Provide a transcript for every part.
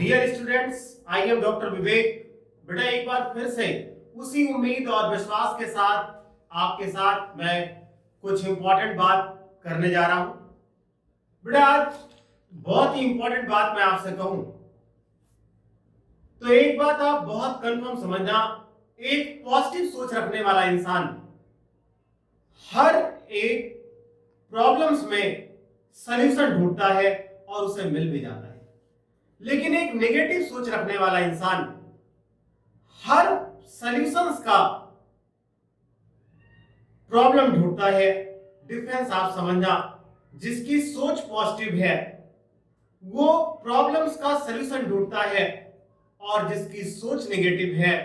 Dear students, I am doctor Vivek. बेटा एक बार फिर से उसी उम्मीद और विश्वास के साथ आपके साथ मैं कुछ इंपॉर्टेंट बात करने जा रहा हूं। बेटा आज बहुत ही इंपॉर्टेंट बात मैं आपसे कहूं तो एक बात आप बहुत कंफर्म समझना, एक पॉजिटिव सोच रखने वाला इंसान हर एक प्रॉब्लम्स में सॉल्यूशन ढूंढता है और उसे मिल भी जाता है। लेकिन एक नेगेटिव सोच रखने वाला इंसान हर सॉल्यूशंस का प्रॉब्लम ढूंढता है। डिफरेंस आप समझना, जिसकी सोच पॉजिटिव है वो प्रॉब्लम्स का सॉल्यूशन ढूंढता है और जिसकी सोच नेगेटिव है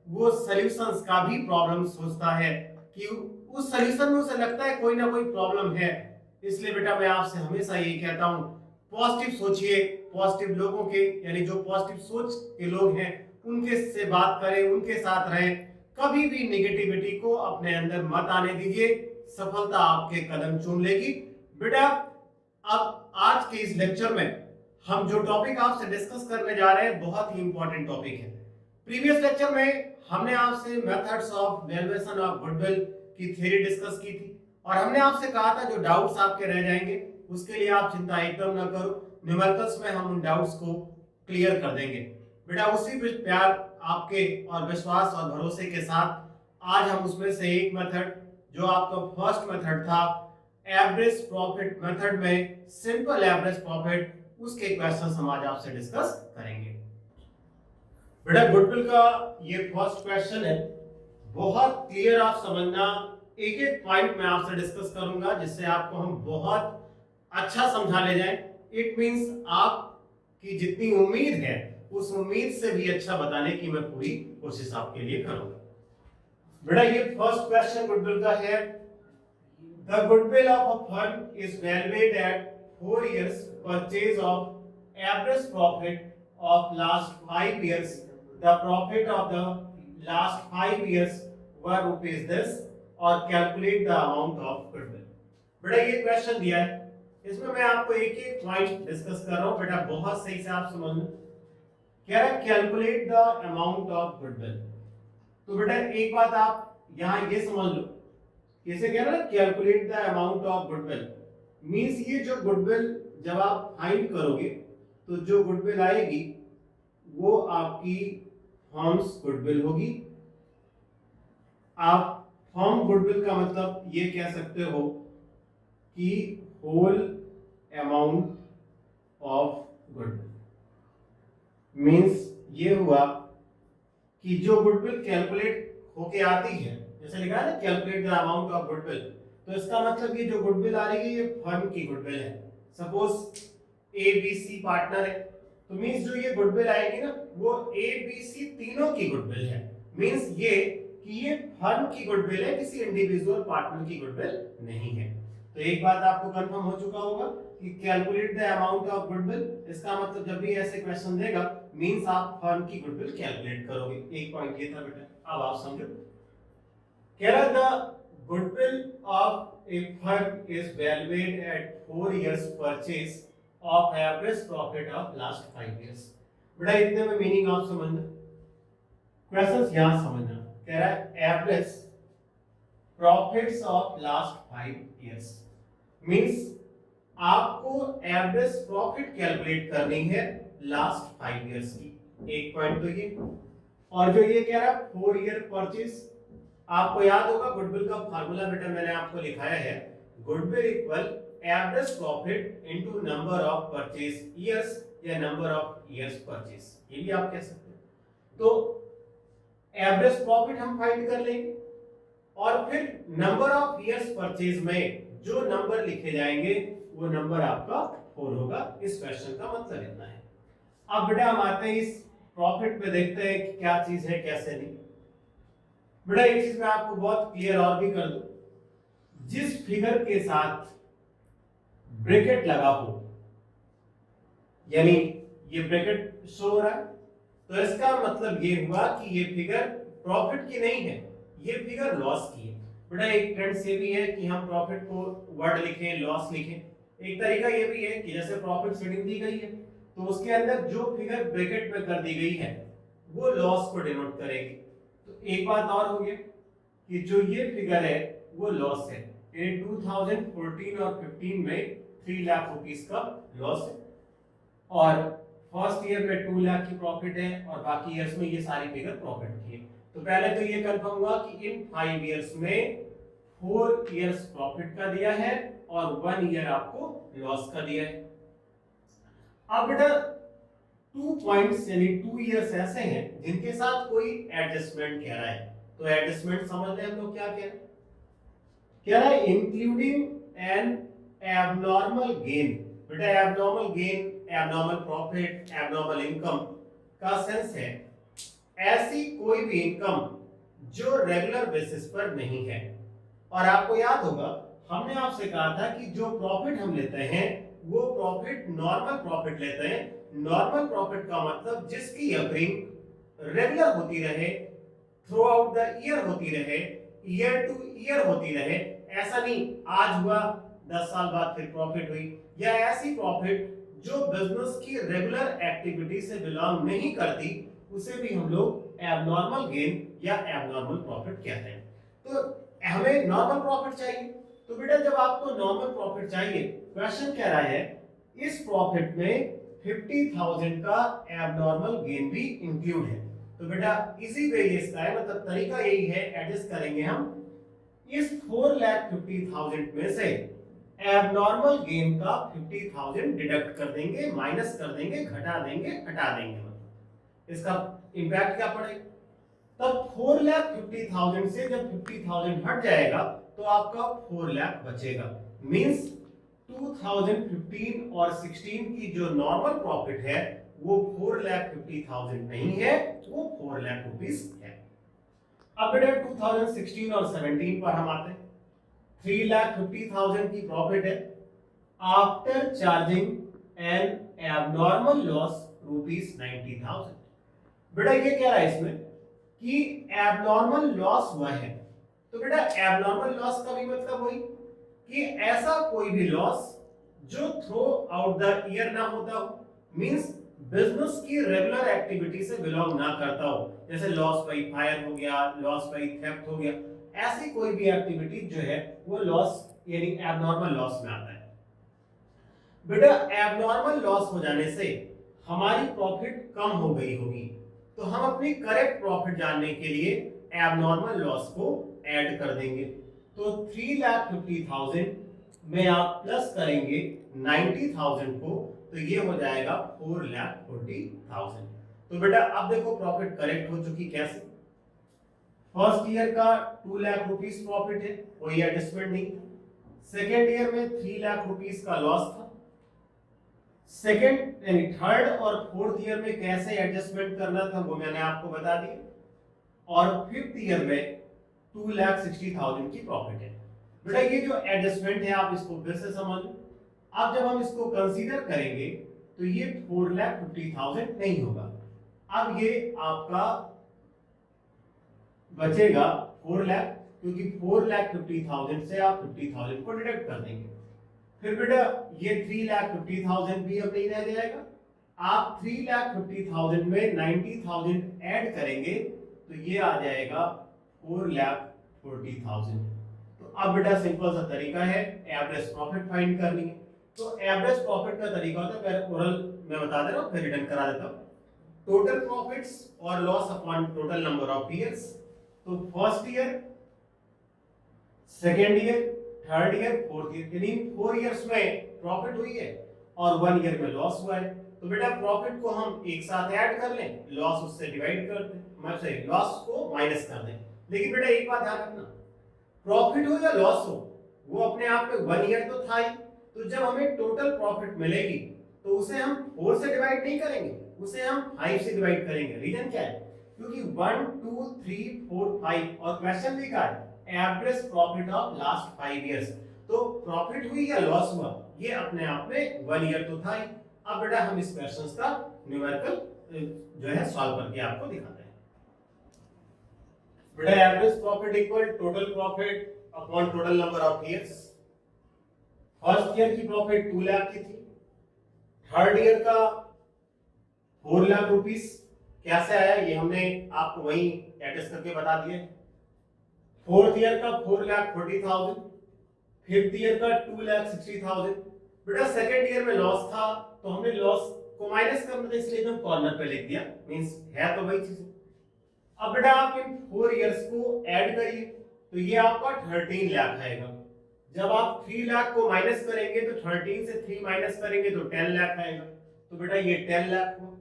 वो सॉल्यूशंस का भी प्रॉब्लम सोचता है कि उस सॉल्यूशन में उसे लगता है कोई ना कोई प्रॉब्लम है। इसलिए बेटा मैं आपसे हमेशा यही कहता हूं, पॉजिटिव सोचिए, पॉजिटिव लोगों के यानी जो पॉजिटिव सोच के लोग हैं उनके से बात करें, उनके साथ रहें। कभी भी नेगेटिविटी को अपने अंदर मत आने दीजिए, सफलता आपके कदम चूम लेगी। बेटा अब आज के इस लेक्चर में हम जो टॉपिक आपसे डिस्कस करने जा रहे हैं बहुत ही इंपॉर्टेंट टॉपिक है। प्रीवियस लेक्चर में हमने आपसे methods of valuation of goodwill की थ्योरी डिस्कस की थी और हमने आपसे कहा था जो डाउट्स आपके रह जाएंगे उसके लिए आप चिंता एकदम ना करो, न्यूमेरिकल्स में हम उन डाउट्स को क्लियर कर देंगे। बेटा उसी प्यार आपके और विश्वास और भरोसे के साथ आज हम उसमें से एक मेथड जो आपका फर्स्ट मेथड था एवरेज प्रॉफिट मेथड में सिंपल एवरेज प्रॉफिट, उसके क्वेश्चंस हम आज आपसे डिस्कस करेंगे। बेटा गुडविल का ये फर्स्ट क्वेश्चन है, बहुत क्लियर आप समझना, एक एक पॉइंट मैं आपसे डिस्कस करूंगा जिससे आपको हम बहुत अच्छा समझा ले जाएं। इट मींस आपकी जितनी उम्मीद है उस उम्मीद से भी अच्छा बताने की मैं पूरी कोशिश आपके लिए करूंगा। बेटा ये फर्स्ट क्वेश्चन गुडविल का है, the goodwill of a firm is valued at 4 years purchase of average profit of last 5 years. The profit of the last 5 years were rupees this और calculate the amount of goodwill। बेटा ये question दिया है, इसमें मैं आपको एक एक पॉइंट डिस्कस कर रहा हूं। बेटा बहुत सही से आप समझ लो, क्या है calculate the amount of goodwill. तो बेटा एक बात आप यहां ये समझ लो, कैसे कह रहा है calculate the amount of goodwill means ये जो गुडविल जब आप फाइंड करोगे तो जो गुडविल आएगी वो आपकी फर्म्स गुडविल होगी। आप फर्म गुडविल का मतलब ये कह सकते हो कि whole amount of goodwill means ये हुआ कि जो गुडविल कैलकुलेट होके आती है, जैसे लिखा है ना calculate the amount of goodwill, तो इसका मतलब ये जो गुडविल आ रही है ये फर्म की गुडविल है। Suppose A B C partner है तो मींस जो ये गुडविल आएगी ना वो ए बी सी तीनों की गुडविल है। मींस ये कि ये फर्म की गुडविल है, किसी इंडिविजुअल पार्टनर की गुडविल नहीं है। तो एक बात आपको कंफर्म हो चुका होगा कि calculate the amount of goodwill, इसका मतलब जब भी ऐसे क्वेश्चन देगा मींस आप फर्म की गुडविल कैलकुलेट करोगे। एक पॉइंट ये था बेटा, अब आप समझो। कह रहा the goodwill of a firm is valued at 4 years purchase of average profit of last 5 years। बेटा इतने में मीनिंग आप समझना, क्वेश्चंस यहां समझना। कह रहा है average profits of last 5 years means आपको एवरेज प्रॉफिट कैलकुलेट करनी है लास्ट 5 years की। एक पॉइंट तो ये, और जो ये कह रहा है 4 year परचेज, आपको याद होगा गुडविल का फार्मूला बेटा मैंने आपको लिखाया है, goodwill equal average profit into number of purchase years या नंबर ऑफ ईयर्स परचेज, ये भी आप कह सकते हैं। तो एवरेज प्रॉफिट हम फाइंड कर लेंगे और फिर नंबर ऑफ ईयर्स परचेज में जो नंबर लिखे जाएंगे वो नंबर आपका 4 होगा। इस क्वेश्चन का मतलब इतना है। अब बेटा हम आते हैं इस प्रॉफिट पे, देखते हैं कि क्या चीज है कैसे नहीं। बेटा एक चीज मैं आपको बहुत क्लियर और भी कर दूं, जिस फिगर के साथ ब्रैकेट लगा हो यानी ये ब्रैकेट शो हो रहा है तो इसका मतलब ये हुआ कि ये फिगर प्रॉफिट की नहीं है, ये फिगर लॉस की है। बेटा एक ट्रेंड से भी है कि हम प्रॉफिट को वर्ड लिखें, लॉस लिखें। एक तरीका ये भी है कि जैसे प्रॉफिट शीटिंग दी गई है तो उसके अंदर जो फिगर ब्रैकेट में कर दी गई है वो लॉस को डिनोट करेगी। तो एक बात और हो गया कि जो ये फिगर है वो लॉस है। 2014 और 15 में 3 लाख रुपीस का लॉस है और फर्स्ट ईयर में 2 लाख की प्रॉफिट है और बाकी ईयर्स में ये सारी फिगर प्रॉफिट की है। तो पहले तो ये कंफर्म हुआ कि इन 5 ईयर्स में 4 ईयर्स प्रॉफिट का दिया है और 1 ईयर आपको लॉस का दिया है। अब बेटा 2 पॉइंट्स यानी 2 ईयर्स ऐसे हैं जिनके साथ कोई एडजस्टमेंट कह रहा है। तो एडजस्टमेंट समझ लें हम लोग क्या कह रहा है इंक्लूडिंग एन एबनॉर्मल गेन। बेटा abnormal gain, abnormal profit, abnormal income का सेंस है ऐसी कोई भी इनकम जो रेगुलर बेसिस पर नहीं है। और आपको याद होगा हमने आपसे कहा था कि जो प्रॉफिट हम लेते हैं वो प्रॉफिट नॉर्मल प्रॉफिट लेते हैं। नॉर्मल प्रॉफिट का मतलब जिसकी अकरिंग रेगुलर होती रहे, थ्रू आउट द ईयर होती रहे, ईयर टू ईयर होती रहे। ऐसा नहीं आज हुआ 10 साल बाद फिर प्रॉफिट हुई, या ऐसी प्रॉफिट जो बिजनेस की रेगुलर एक्टिविटी से बिलोंग नहीं करती उसे भी हम लोग एबनॉर्मल गेन या एबनॉर्मल प्रॉफिट कहते हैं। तो हमें नॉर्मल प्रॉफिट चाहिए। तो बेटा जब आपको नॉर्मल प्रॉफिट चाहिए, क्वेश्चन कह रहा है इस प्रॉफिट में 50,000 का एबनॉर्मल गेन भी इंक्लूड है। तो बेटा इजी वे इसका है, मतलब तरीका यही है, एडजस्ट करेंगे हम इस 4,50,000 में से एबनॉर्मल गेन का 50,000 डिडक्ट कर देंगे, माइनस कर देंगे, घटा देंगे, हटा देंगे। मतलब इसका इंपैक्ट क्या पड़ेगा? तब 4,50,000 से जब 50,000 हट जाएगा तो आपका 4 लाख बचेगा। मींस 2015 और 16 की जो नॉर्मल प्रॉफिट है वो 4,50,000 नहीं है, वो 4 लाख रुपीस है। अब बेटा 2016 और 17 पर हम आते हैं। 3,50,000 की प्रॉफिट है after charging N abnormal loss ₹90,000। बेटा ये कह रहा है इसमें कि एबनॉर्मल लॉस हुआ है। तो बेटा एबनॉर्मल लॉस का भी मतलब वही कि ऐसा कोई भी लॉस जो थ्रू आउट द ईयर ना होता हो, मींस बिजनेस की रेगुलर एक्टिविटी से बिलोंग ना करता हो, जैसे लॉस बाय फायर हो गया, लॉस बाय थेफ्ट हो गया, ऐसी कोई भी एक्टिविटी जो है वो लॉस यानी एबनॉर्मल लॉस में आता है। बेटा एबनॉर्मल लॉस हो जाने से हमारी प्रॉफिट कम हो गई होगी, तो हम अपनी करेक्ट प्रॉफिट जानने के लिए एबनॉर्मल लॉस को ऐड कर देंगे। तो 3,50,000 में आप प्लस करेंगे 90,000 को, तो ये हो जाएगा 4,40,000। तो बेटा अब देखो प्रॉफिट करेक्ट हो चुकी कैसे? फर्स्ट ईयर का 2 लाख रुपीस प्रॉफिट है, कोई एडजस्टमेंट नहीं था। सेकेंड ईयर में 3 लाख रुपीस का लॉस था। सेकेंड यानी थर्ड और फोर्थ ईयर में कैसे एडजस्टमेंट करना था वो मैंने आपको बता दिया। और फिफ्थ ईयर में 2,60,000 की प्रॉफिट है। बेटा ये जो एडजस्टमेंट है आप इसको फिर से समझ लो। अब जब हम इसको कंसीडर करेंगे तो ये 4,50,000 नहीं होगा। अब ये आपका बचेगा 4 लाख, क्योंकि 4,50,000 से आप 50,000 को डिडक्ट कर देंगे। फिर बेटा ये 3,50,000 भी अब नहीं रह जाएगा। आप 3,50,000 में 90,000 ऐड करेंगे तो ये आ जाएगा 4,40,000। तो अब बेटा सिंपल सा तरीका है एवरेज प्रॉफिट फाइंड करनी है। तो एवरेज प्रॉफिट का तरीका होता है, पहले ओरल मैं बता दे रहा हूं, फिर रिटर्न करा देता हूं। टोटल प्रॉफिट्स और loss upon total number of years. तो first year, second year, third year, fourth year, यानी 4 इयर्स में प्रॉफिट हुई है और 1 ईयर में लॉस हुआ है। तो बेटा प्रॉफिट को हम एक साथ ऐड कर लें, लॉस उससे डिवाइड कर दें, मतलब लॉस को माइनस कर दें। लेकिन बेटा एक बात ध्यान रखना, प्रॉफिट हो या लॉस हो वो अपने आप में 1 ईयर तो था ही। तो जब हमें टोटल प्रॉफिट मिलेगी तो उसे हम 4 से डिवाइड नहीं करेंगे, उसे हम 5 से डिवाइड करेंगे। रीजन क्या है? क्योंकि 1 2 3 4 5 और क्वेश्चन भी का है average profit of last 5 years. तो प्रॉफिट हुई या लॉस हुआ ये अपने आप में 1 ईयर तो था ही। अब बेटा हम इस क्वेश्चंस का न्यूमेरिकल जो है सॉल्व करके आपको दिखाते हैं। बेटा average profit equal total profit upon total number of years. First year की प्रॉफिट 2 लाख की थी, थर्ड ईयर का 4,00,000 रुपीस कैसे आया ये हमने आपको वहीं एडजस्ट करके बता दिया। फोर्थ ईयर का 4,40,000, फिफ्थ ईयर का 2,60,000। बेटा सेकेंड ईयर में लॉस था तो हमने लॉस को माइनस करना था, इसलिए हम कॉर्नर पे लिख दिया, मींस है तो वही चीज। अब बेटा आप इन 4 इयर्स को ऐड करिए तो ये आपका 13 लाख आएगा। जब आप 3 लाख को माइनस करेंगे तो 13 से 3 माइनस करेंगे तो 10 लाख आएगा, तो बेटा ये 10 लाख हुआ।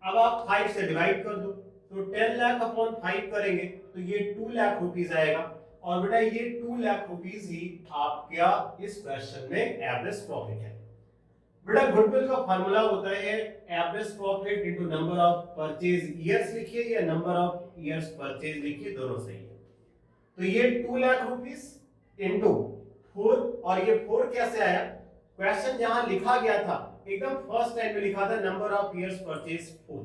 अब आप 5 से डिवाइड कर दो तो 10 लाख अपॉन 5 करेंगे तो ये 2 लाख रुपीस आएगा। और बेटा ये 2 लाख रुपीस ही आपका इस क्वेश्चन में एवरेज प्रॉफिट है। बेटा गुडविल का फार्मूला होता है average profit into number of purchase years लिखिए या नंबर ऑफ ईयर्स परचेज लिखिए, दोनों सही है। तो ये 2 लाख रुपीस इनटू 4, और ये 4 कैसे आया, क्वेश्चन जहां लिखा गया था एकदम फर्स्ट टाइम में लिखा था नंबर ऑफ ईयर्स परचेज 4,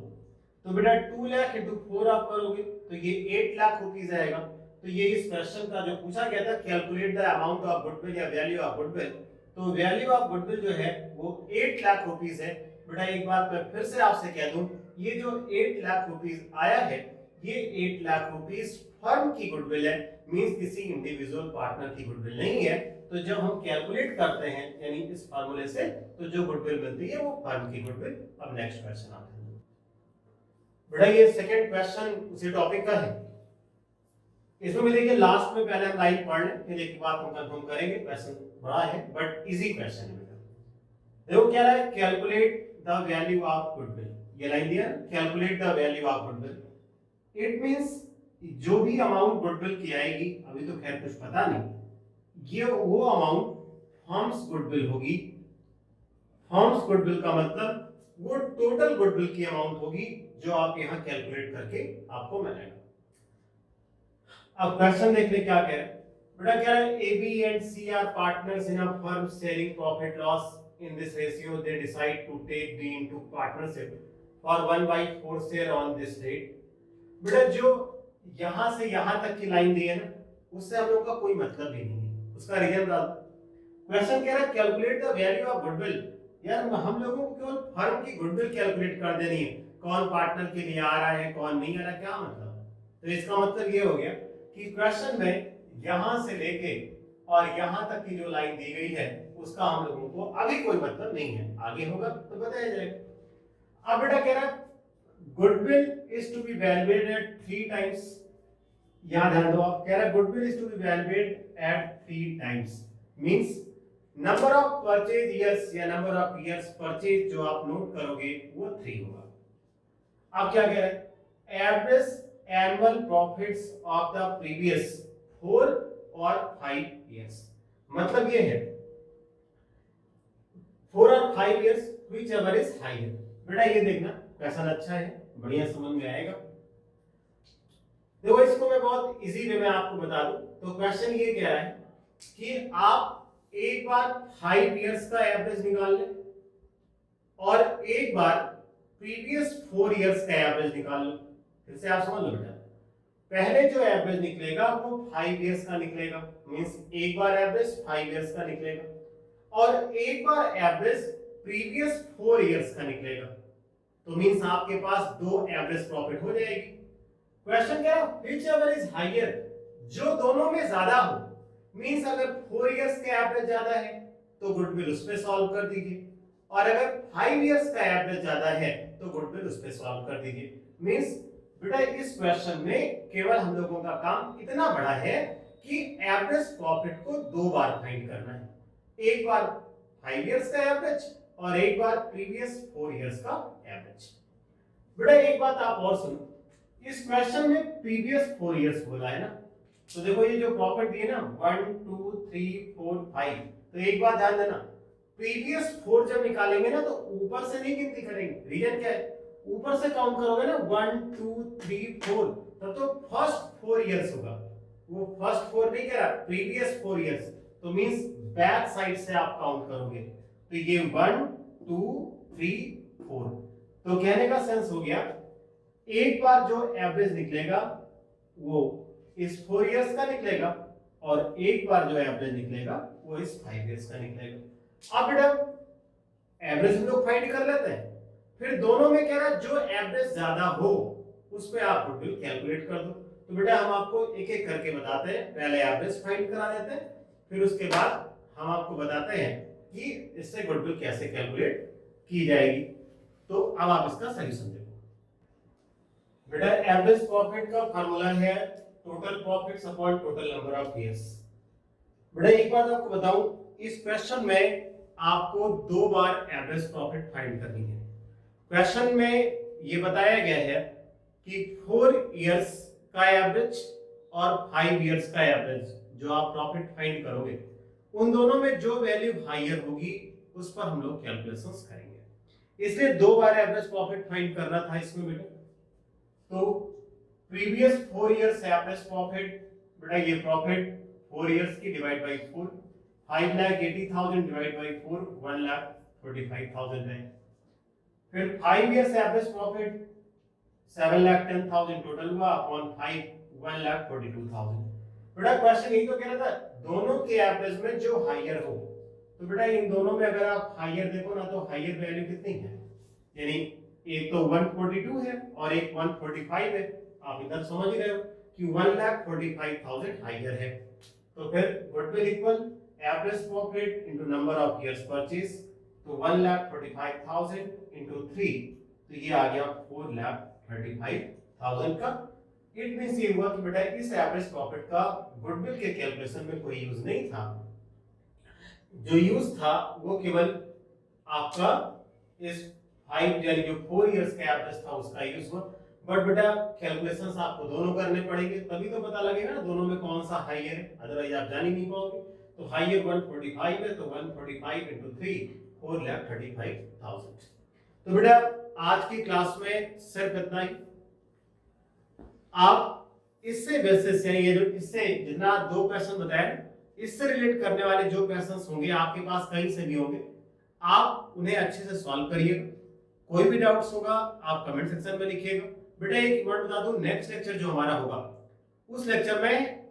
तो बेटा 2 लाख इनटू 4 आप करोगे तो ये 8 लाख रुपीस आएगा। तो ये इस क्वेश्चन का जो पूछा गया था calculate the amount of goodwill या वैल्यू ऑफ गुडविल, तो वैल्यू ऑफ गुडविल जो है वो 8 लाख रुपीस है। बेटा एक बात मैं फिर से आपसे कह दूं, ये जो 8 लाख रुपीस आया है ये 8 लाख रुपीस फर्म की गुडविल है, मींस किसी इंडिविजुअल पार्टनर की गुडविल नहीं है। तो जब हम कैलकुलेट करते हैं यानी इस फार्मूले से तो जो गुडविल मिलती है वो फर्म की गुडविल। अब नेक्स्ट क्वेश्चन आते हैं। बेटा ये सेकंड क्वेश्चन उसी टॉपिक का है, इसमें देखिए लास्ट में पहले हम लाइन पढ़ लें फिर एक बात हम कंफर्म करेंगे। क्वेश्चन बड़ा है बट इजी क्वेश्चन है बेटा। देखो क्या रहा है, calculate the value of goodwill, ये लाइन दिया calculate the value of goodwill. It means जो भी अमाउंट गुडविल की आएगी, अभी तो खैर कुछ पता नहीं, ये वो अमाउंट फर्म्स गुडविल होगी। फर्म्स गुडविल का मतलब वो टोटल गुडविल की अमाउंट होगी जो आप यहां कैलकुलेट करके आपको मिलेगा। अब क्वेश्चन देख ले क्या कह रहा है। बेटा क्या है, A B and C are partners in a firm sharing profit loss, in this ratio they decide to take B into partnership for 1/4 share on this date। बेटा जो यहां से यहां तक की लाइन दी है ना उससे हम लोग का कोई मतलब ही नहीं है, उसका रीजन डाल। क्वेश्चन कह रहा है calculate the value of goodwill, यार हम लोगों को केवल फर्म की गुडविल कैलकुलेट कर देनी है, कौन पार्टनर के लिए आ रहा है कौन नहीं आ रहा, क्या मतलब। तो इसका मतलब ये हो गया कि क्वेश्चन में यहां से लेके और यहां तक की जो लाइन दी गई है उसका हम लोगों को अभी कोई मतलब नहीं है, आगे होगा तो बताया जाएगा। अब बेटा कह रहा है goodwill is to be valuated at 3 times, यहां ध्यान दो आप, कह रहा है goodwill is to be valuated at 3 times, means number of purchase years या नंबर ऑफ ईयर्स परचेज जो आप नोट करोगे वो 3 होगा। अब क्या कह रहा है, average annual profits of the previous 4 और 5 इयर्स, मतलब ये है 4 और 5 years which ever is higher. बेटा ये देखना क्वेश्चन अच्छा है, बढ़िया समझ में आएगा। देखो इसको मैं बहुत इजी वे में आपको बता दूं, तो क्वेश्चन ये कह रहा है कि आप एक बार 5 इयर्स का एवरेज निकाल लें और एक बार प्रीवियस 4 इयर्स का एवरेज निकाल लो। फिर से आप समझ लो बेटा, पहले जो एवरेज निकलेगा वो 5 इयर्स का निकलेगा, मींस एक बार एवरेज 5 इयर्स का निकलेगा, और एक बार एवरेज प्रीवियस 4 इयर्स का निकलेगा, तो मींस आपके पास 2 एवरेज प्रॉफिट हो जाएगी। क्वेश्चन क्या है, व्हिच एवर इज हायर, जो दोनों में ज्यादा हो, मींस अगर 4 इयर्स का एवरेज ज्यादा है तो गुडविल उस पे सॉल्व कर दीजिए, और अगर 5 इयर्स का एवरेज ज्यादा है तो गुडविल उस पे सॉल्व कर दीजिए। मींस बेटा इस क्वेश्चन में केवल हम लोगों का काम इतना बड़ा है कि एवरेज प्रॉफिट को 2 बार फाइंड करना है, एक बार 5 इयर्स का एवरेज और एक बार प्रीवियस 4 इयर्स का एवरेज। बेटा एक बात आप और सुनो, इस क्वेश्चन में प्रीवियस 4 इयर्स बोला है ना, तो देखो ये जो प्रॉफिट दिए ना 1 2 3 4 5, तो एक बात ध्यान देना, प्रीवियस 4 जब निकालेंगे ना तो ऊपर से नहीं गिनती करेंगे, रीजन क्या है, ऊपर से काउंट करोगे ना 1 2 3 4, तब तो फर्स्ट 4 इयर्स होगा, वो फर्स्ट 4 नहीं कह रहा, प्रीवियस 4 इयर्स, तो मींस बैक साइड से आप काउंट करोगे, तो ये 1 2 3 4, तो कहने का सेंस हो गया एक बार जो एवरेज निकलेगा वो इस 4 इयर्स का निकलेगा और एक बार जो एवरेज निकलेगा वो इस 5 इयर्स का निकलेगा। अब बेटा एवरेज हम लोग फाइंड कर लेते हैं, फिर दोनों में कह रहा है जो एवरेज ज्यादा हो उस पे आप गुडविल कैलकुलेट कर दो। तो बेटा हम आपको एक एक करके बताते हैं, पहले एवरेज फाइंड करा देते हैं, फिर उसके बाद हम आपको बताते हैं कि इससे गुडविल कैसे कैलकुलेट की जाएगी। तो अब आप इसका सॉल्यूशन देखो। बेटा एवरेज प्रॉफिट का फार्मूला है total profits upon total number of years. बेटा एक बात आपको बताऊं, इस क्वेश्चन में आपको 2 बार एवरेज प्रॉफिट फाइंड करनी है। क्वेश्चन में ये बताया गया है कि 4 इयर्स का एवरेज और 5 इयर्स का एवरेज जो आप प्रॉफिट फाइंड करोगे, उन दोनों में जो वैल्यू हायर होगी उस पर हम लोग कैलकुलेशंस करेंगे। इसलिए 2 बार एवरेज प्रॉफिट फाइंड करना था इसमें बेटा। तो प्रीवियस 4 इयर्स एवरेज प्रॉफिट, बेटा ये प्रॉफिट 4 इयर्स की डिवाइड बाय 4, 5,80,000 डिवाइड बाय 4 1,45,000 है। फिर 5 इयर्स एवरेज प्रॉफिट 7,10,000 टोटल हुआ अपॉन 5 1,42,000। बेटा क्वेश्चन यही तो कह रहा था, दोनों के एवरेज में जो हायर हो। तो बेटा इन दोनों में अगर आप हायर देखो ना, तो हायर वैल्यू कितनी है, यानी एक तो 142 है और एक 145 है। आप इधर समझ ही रहे हो कि 1,45,000 हायर है। तो फिर goodwill equal average profit into number of years purchase, तो 1,45,000 इनटू 3, तो ये आ गया 4,35,000 का। इट मींस ये हुआ कि बेटा इस एवरेज प्रॉफिट का गुडविल के कैलकुलेशन में कोई यूज नहीं था। जो यूज था वो केवल आपका इस 5 यानी जो 4 इयर्स का एवरेज था उसका यूज हुआ। बट बेटा कैलकुलेशंस आपको दोनों करने पड़ेंगे, तभी तो पता लगेगा ना दोनों में कौन सा हायर है, अदरवाइज आप जान ही नहीं पाओगे। तो हायर 145 है, तो 145 into 3 4,35,000। तो बेटा आज की क्लास में सिर्फ इतना ही। आप इससे बेसिस यानी ये जो इससे जितना 2 क्वेश्चन बताए, इससे रिलेट करने वाले जो क्वेश्चंस होंगे आपके पास कहीं से भी होंगे, आप उन्हें अच्छे से सॉल्व करिएगा। कोई भी डाउट्स होगा आप कमेंट सेक्शन में लिखिएगा। बेटा एक वर्ड बता दूं, नेक्स्ट लेक्चर जो हमारा होगा उस लेक्चर में